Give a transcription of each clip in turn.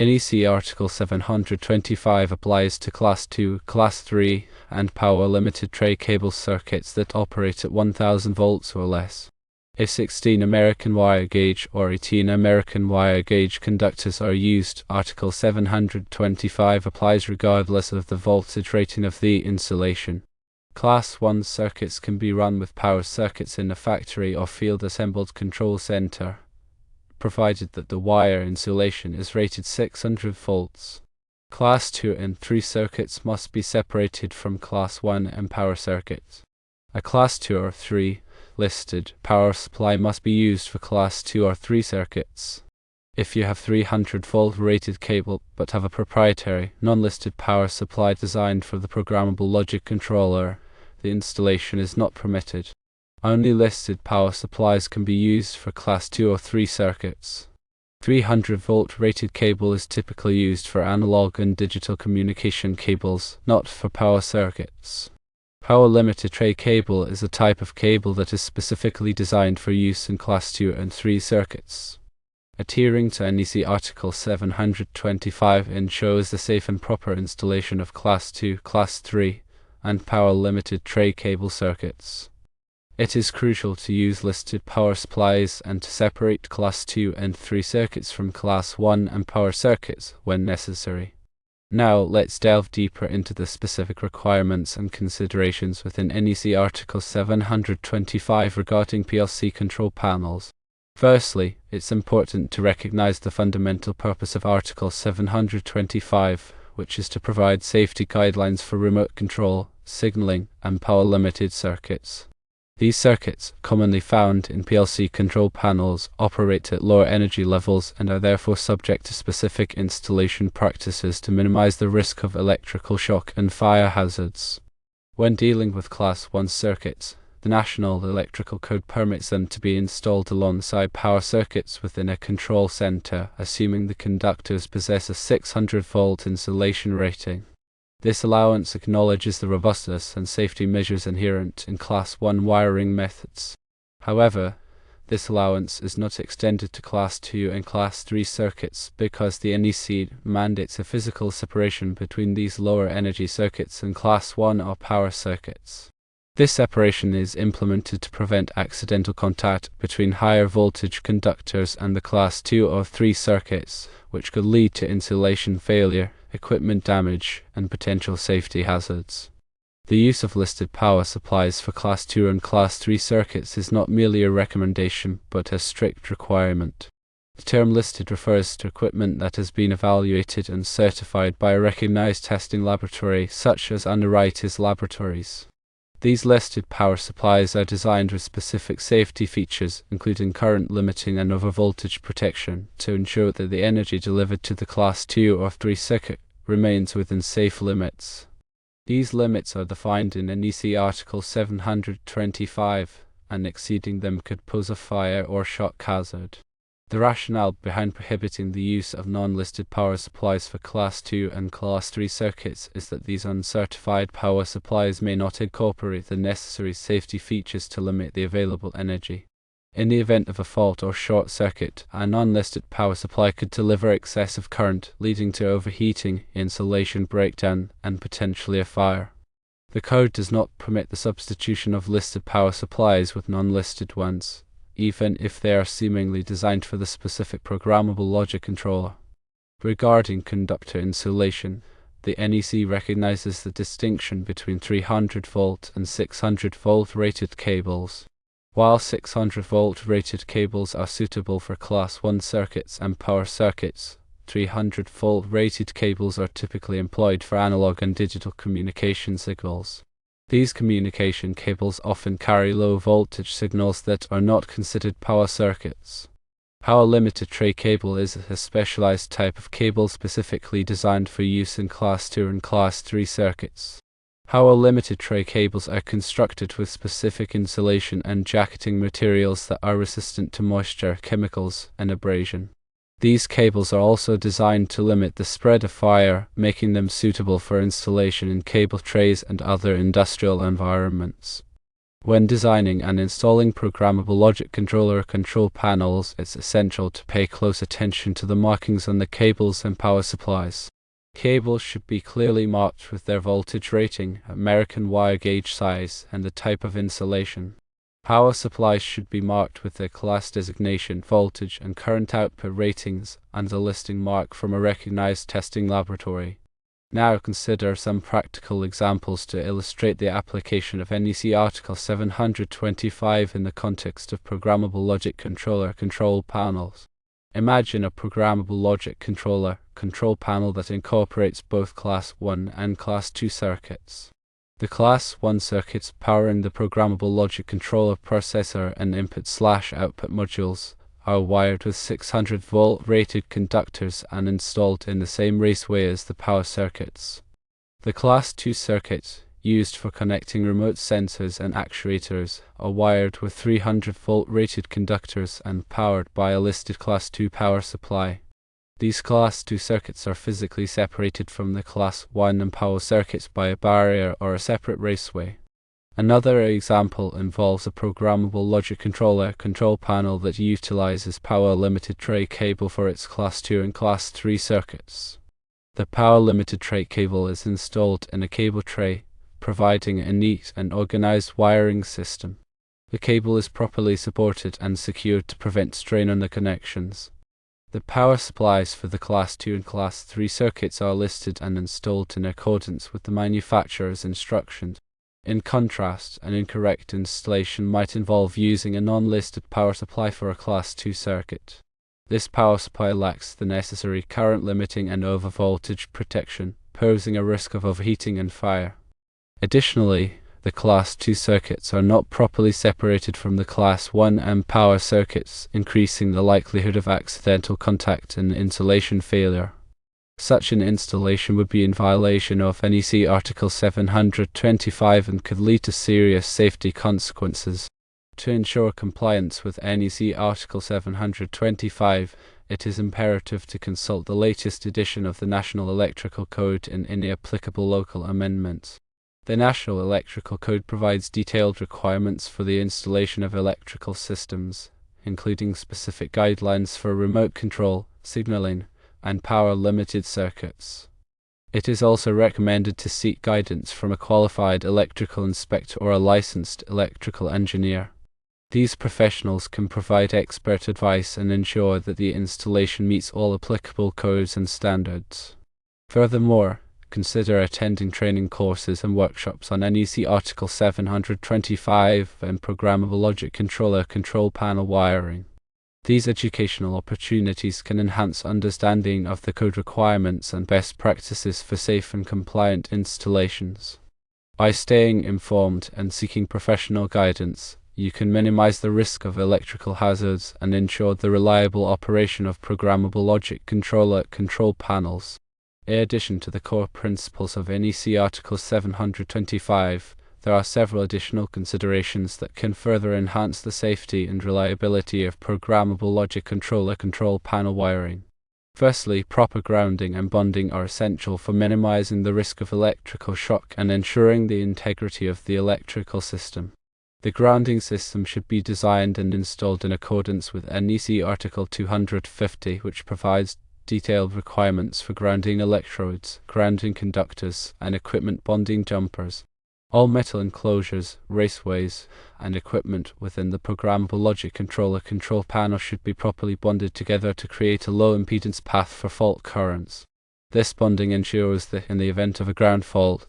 NEC Article 725 applies to Class 2, Class 3, and power-limited tray cable circuits that operate at 1000 volts or less. If 16 American wire gauge or 18 American wire gauge conductors are used, Article 725 applies regardless of the voltage rating of the insulation. Class 1 circuits can be run with power circuits in a factory or field-assembled control center, provided that the wire insulation is rated 600 volts. Class 2 and 3 circuits must be separated from Class 1 and power circuits. A Class 2 or 3 listed power supply must be used for Class 2 or 3 circuits. If you have 300 volt rated cable but have a proprietary, non-listed power supply designed for the programmable logic controller, the installation is not permitted. Only listed power supplies can be used for Class 2 or 3 circuits. 300 volt rated cable is typically used for analog and digital communication cables, not for power circuits. Power limited tray cable is a type of cable that is specifically designed for use in Class 2 and 3 circuits. Adhering to NEC Article 725 ensures the safe and proper installation of Class 2, Class 3, and power limited tray cable circuits. It is crucial to use listed power supplies and to separate Class 2 and 3 circuits from Class 1 and power circuits when necessary. Now let's delve deeper into the specific requirements and considerations within NEC Article 725 regarding PLC control panels. Firstly, it's important to recognize the fundamental purpose of Article 725, which is to provide safety guidelines for remote control, signaling, and power-limited circuits. These circuits, commonly found in PLC control panels, operate at lower energy levels and are therefore subject to specific installation practices to minimize the risk of electrical shock and fire hazards. When dealing with Class 1 circuits, the National Electrical Code permits them to be installed alongside power circuits within a control center, assuming the conductors possess a 600 volt insulation rating. This allowance acknowledges the robustness and safety measures inherent in Class 1 wiring methods. However, this allowance is not extended to Class 2 and Class 3 circuits because the NEC mandates a physical separation between these lower energy circuits and Class 1 or power circuits. This separation is implemented to prevent accidental contact between higher voltage conductors and the Class 2 or 3 circuits, which could lead to insulation failure, equipment damage, and potential safety hazards. The use of listed power supplies for Class 2 and Class 3 circuits is not merely a recommendation, but a strict requirement. The term listed refers to equipment that has been evaluated and certified by a recognized testing laboratory such as Underwriters Laboratories. These listed power supplies are designed with specific safety features, including current limiting and overvoltage protection, to ensure that the energy delivered to the Class 2 or 3 circuit remains within safe limits. These limits are defined in NEC Article 725, and exceeding them could pose a fire or shock hazard. The rationale behind prohibiting the use of non-listed power supplies for Class 2 and Class 3 circuits is that these uncertified power supplies may not incorporate the necessary safety features to limit the available energy. In the event of a fault or short circuit, a non-listed power supply could deliver excessive current, leading to overheating, insulation breakdown, and potentially a fire. The code does not permit the substitution of listed power supplies with non-listed ones, even if they are seemingly designed for the specific programmable logic controller. Regarding conductor insulation, the NEC recognizes the distinction between 300 volt and 600 volt rated cables. While 600 volt rated cables are suitable for Class 1 circuits and power circuits, 300 volt rated cables are typically employed for analog and digital communication signals. These communication cables often carry low voltage signals that are not considered power circuits. Power limited tray cable is a specialized type of cable specifically designed for use in Class 2 and Class 3 circuits. Power limited tray cables are constructed with specific insulation and jacketing materials that are resistant to moisture, chemicals, and abrasion. These cables are also designed to limit the spread of fire, making them suitable for installation in cable trays and other industrial environments. When designing and installing programmable logic controller control panels, it's essential to pay close attention to the markings on the cables and power supplies. Cables should be clearly marked with their voltage rating, American wire gauge size, and the type of insulation. Power supplies should be marked with their class designation, voltage, and current output ratings, and a listing mark from a recognized testing laboratory. Now consider some practical examples to illustrate the application of NEC Article 725 in the context of programmable logic controller control panels. Imagine a programmable logic controller control panel that incorporates both Class 1 and Class 2 circuits. The Class 1 circuits powering the programmable logic controller processor and input/output modules are wired with 600-volt rated conductors and installed in the same raceway as the power circuits. The Class 2 circuits, used for connecting remote sensors and actuators, are wired with 300-volt rated conductors and powered by a listed Class 2 power supply. These Class 2 circuits are physically separated from the Class 1 and power circuits by a barrier or a separate raceway. Another example involves a programmable logic controller control panel that utilizes power limited tray cable for its Class 2 and Class 3 circuits. The power limited tray cable is installed in a cable tray, providing a neat and organized wiring system. The cable is properly supported and secured to prevent strain on the connections. The power supplies for the Class 2 and Class 3 circuits are listed and installed in accordance with the manufacturer's instructions. In contrast, an incorrect installation might involve using a non-listed power supply for a Class 2 circuit. This power supply lacks the necessary current limiting and overvoltage protection, posing a risk of overheating and fire. Additionally, the Class 2 circuits are not properly separated from the Class 1 and power circuits, increasing the likelihood of accidental contact and insulation failure. Such an installation would be in violation of NEC Article 725 and could lead to serious safety consequences. To ensure compliance with NEC Article 725, it is imperative to consult the latest edition of the National Electrical Code and any applicable local amendments. The National Electrical Code provides detailed requirements for the installation of electrical systems, including specific guidelines for remote control, signaling, and power-limited circuits. It is also recommended to seek guidance from a qualified electrical inspector or a licensed electrical engineer. These professionals can provide expert advice and ensure that the installation meets all applicable codes and standards. Furthermore, consider attending training courses and workshops on NEC Article 725 and programmable logic controller control panel wiring. These educational opportunities can enhance understanding of the code requirements and best practices for safe and compliant installations. By staying informed and seeking professional guidance, you can minimize the risk of electrical hazards and ensure the reliable operation of programmable logic controller control panels. In addition to the core principles of NEC Article 725, there are several additional considerations that can further enhance the safety and reliability of programmable logic controller control panel wiring. Firstly, proper grounding and bonding are essential for minimizing the risk of electrical shock and ensuring the integrity of the electrical system. The grounding system should be designed and installed in accordance with NEC Article 250, which provides detailed requirements for grounding electrodes, grounding conductors, and equipment bonding jumpers. All metal enclosures, raceways, and equipment within the programmable logic controller control panel should be properly bonded together to create a low impedance path for fault currents. This bonding ensures that in the event of a ground fault,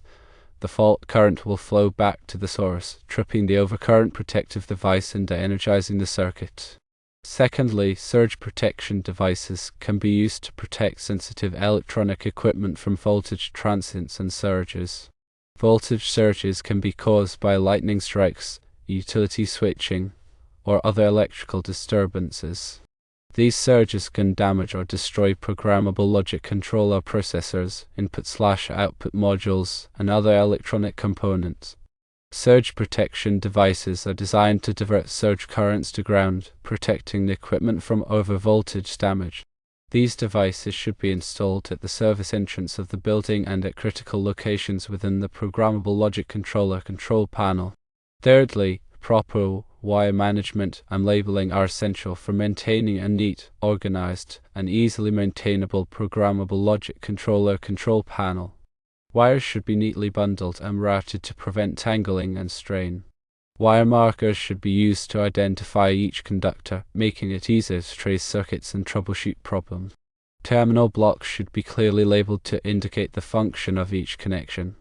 the fault current will flow back to the source, tripping the overcurrent protective device and de-energizing the circuit. Secondly, surge protection devices can be used to protect sensitive electronic equipment from voltage transients and surges. Voltage surges can be caused by lightning strikes, utility switching, or other electrical disturbances. These surges can damage or destroy programmable logic controller processors, input/output modules, and other electronic components. Surge protection devices are designed to divert surge currents to ground, protecting the equipment from overvoltage damage. These devices should be installed at the service entrance of the building and at critical locations within the programmable logic controller control panel. Thirdly, proper wire management and labeling are essential for maintaining a neat, organized, and easily maintainable programmable logic controller control panel. Wires should be neatly bundled and routed to prevent tangling and strain. Wire markers should be used to identify each conductor, making it easier to trace circuits and troubleshoot problems. Terminal blocks should be clearly labeled to indicate the function of each connection.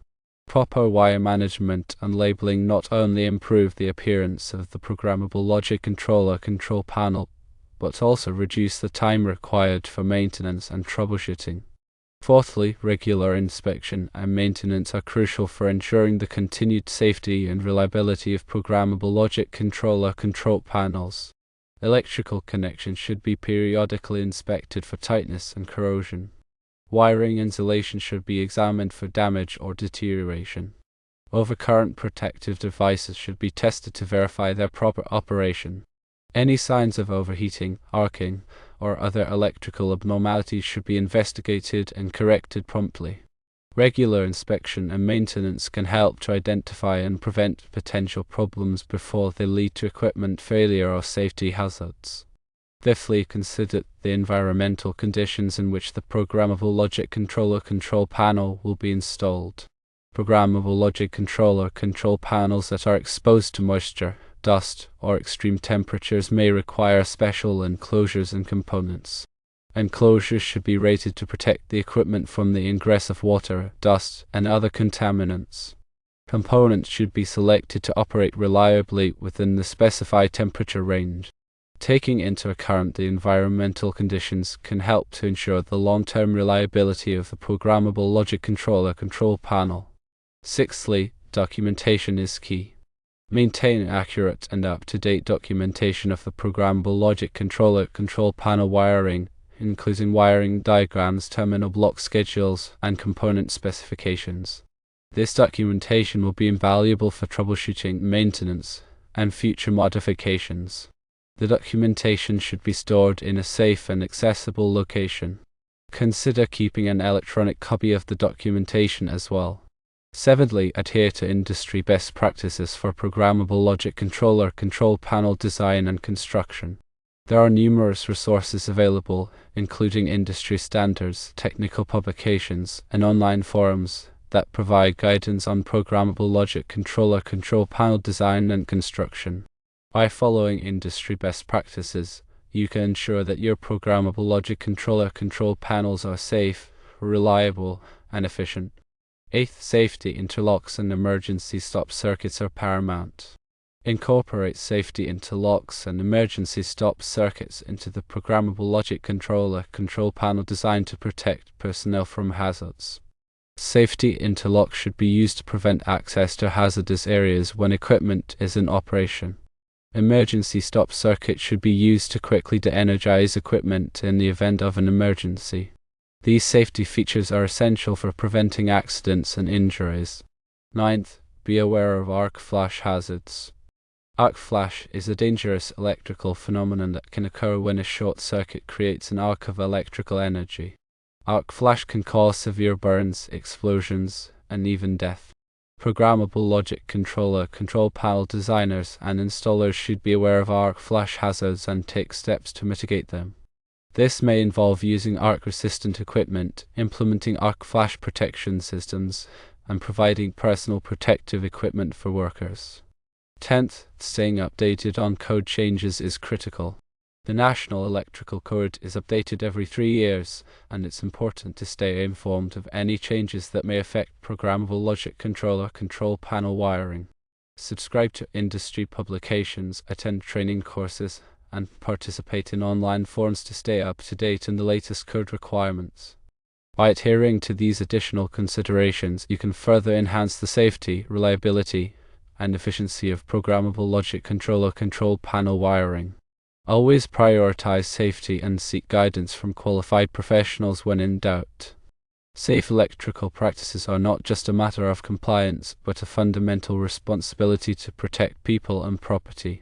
Proper wire management and labeling not only improve the appearance of the programmable logic controller control panel, but also reduce the time required for maintenance and troubleshooting. Fourthly, regular inspection and maintenance are crucial for ensuring the continued safety and reliability of programmable logic controller control panels. Electrical connections should be periodically inspected for tightness and corrosion. Wiring insulation should be examined for damage or deterioration. Overcurrent protective devices should be tested to verify their proper operation. Any signs of overheating, arcing, or other electrical abnormalities should be investigated and corrected promptly. Regular inspection and maintenance can help to identify and prevent potential problems before they lead to equipment failure or safety hazards. Fifthly, consider the environmental conditions in which the programmable logic controller control panel will be installed. Programmable logic controller control panels that are exposed to moisture, dust, or extreme temperatures may require special enclosures and components. Enclosures should be rated to protect the equipment from the ingress of water, dust, and other contaminants. Components should be selected to operate reliably within the specified temperature range. Taking into account the environmental conditions can help to ensure the long-term reliability of the programmable logic controller control panel. Sixthly, documentation is key. Maintain accurate and up-to-date documentation of the programmable logic controller control panel wiring, including wiring diagrams, terminal block schedules, and component specifications. This documentation will be invaluable for troubleshooting, maintenance, and future modifications. The documentation should be stored in a safe and accessible location. Consider keeping an electronic copy of the documentation as well. Seventhly, adhere to industry best practices for programmable logic controller control panel design and construction. There are numerous resources available, including industry standards, technical publications, and online forums that provide guidance on programmable logic controller control panel design and construction. By following industry best practices, you can ensure that your programmable logic controller control panels are safe, reliable, and efficient. Eighth, safety interlocks and emergency stop circuits are paramount. Incorporate safety interlocks and emergency stop circuits into the programmable logic controller control panel designed to protect personnel from hazards. Safety interlocks should be used to prevent access to hazardous areas when equipment is in operation. Emergency stop circuits should be used to quickly de-energize equipment in the event of an emergency. These safety features are essential for preventing accidents and injuries. Ninth, be aware of arc flash hazards. Arc flash is a dangerous electrical phenomenon that can occur when a short circuit creates an arc of electrical energy. Arc flash can cause severe burns, explosions, and even death. Programmable logic controller control panel designers and installers should be aware of arc flash hazards and take steps to mitigate them. This may involve using arc-resistant equipment, implementing arc flash protection systems, and providing personal protective equipment for workers. 10th, staying updated on code changes is critical. The National Electrical Code is updated every 3 years, and it's important to stay informed of any changes that may affect programmable logic controller control panel wiring. Subscribe to industry publications, attend training courses, and participate in online forums to stay up to date on the latest code requirements. By adhering to these additional considerations, you can further enhance the safety, reliability, and efficiency of programmable logic controller control panel wiring. Always prioritize safety and seek guidance from qualified professionals when in doubt. Safe electrical practices are not just a matter of compliance, but a fundamental responsibility to protect people and property.